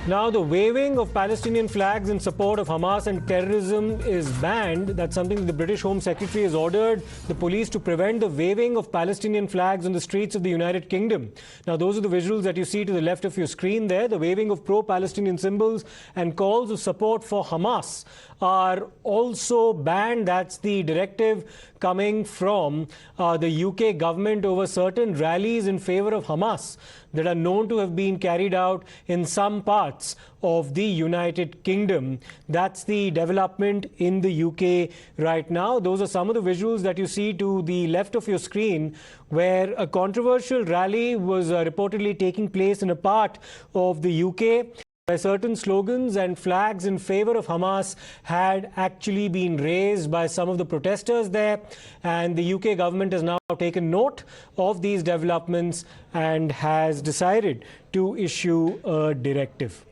Now, the waving of Palestinian flags in support of Hamas and terrorism is banned. That's something the British Home Secretary has ordered the police to prevent the waving of Palestinian flags on the streets of the United Kingdom. Now, those are the visuals that you see to the left of your screen there. The waving of pro-Palestinian symbols and calls of support for Hamas are also banned. That's the directive coming from the UK government over certain rallies in favor of Hamas that are known to have been carried out in some parts of the United Kingdom. That's the development in the UK right now. Those are some of the visuals that you see to the left of your screen, where a controversial rally was reportedly taking place in a part of the UK, where certain slogans and flags in favor of Hamas had actually been raised by some of the protesters there. And the UK government has now taken note of these developments and has decided to issue a directive.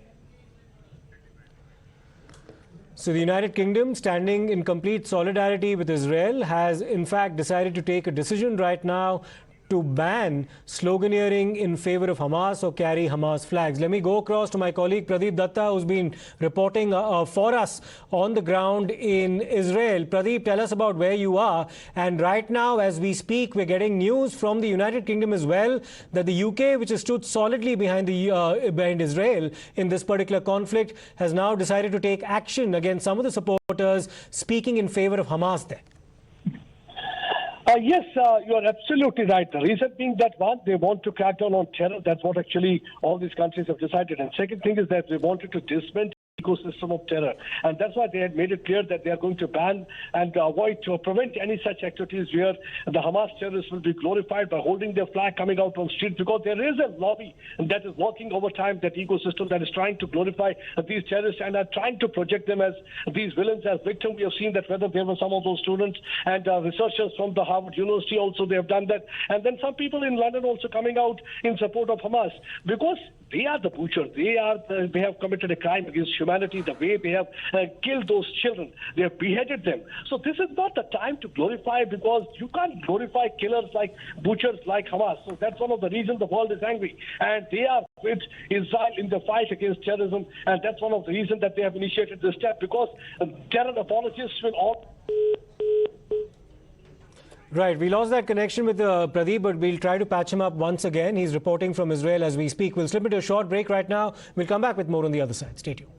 So the United Kingdom, standing in complete solidarity with Israel, has in fact decided to take a decision right now to ban sloganeering in favor of Hamas or carry Hamas flags. Let me go across to my colleague Pradeep Datta, who's been reporting for us on the ground in Israel. Pradeep, tell us about where you are. And right now, as we speak, we're getting news from the United Kingdom as well that the UK, which has stood solidly behind Israel in this particular conflict, has now decided to take action against some of the supporters speaking in favor of Hamas there. Yes, you are absolutely right. The reason being that, one, they want to crack down on terror. That's what actually all these countries have decided. And second thing is that they wanted to dismantle ecosystem of terror, and that's why they had made it clear that they are going to ban and avoid to prevent any such activities where the Hamas terrorists will be glorified by holding their flag coming out on the street, because there is a lobby that is working over time, that ecosystem that is trying to glorify these terrorists and are trying to project them as these villains, as victims. We have seen that whether there were some of those students and researchers from the Harvard University also, they have done that, and then some people in London also coming out in support of Hamas, because they are the butchers. They have committed a crime against humanity. The way they have killed those children, they have beheaded them. So this is not the time to glorify, because you can't glorify killers like butchers like Hamas. So that's one of the reasons the world is angry, and they are with Israel in the fight against terrorism, and that's one of the reasons that they have initiated this step, because terror apologists will all. Right, we lost that connection with Pradeep, but we'll try to patch him up once again. He's reporting from Israel as we speak. We'll slip into a short break right now. We'll come back with more on the other side. Stay tuned.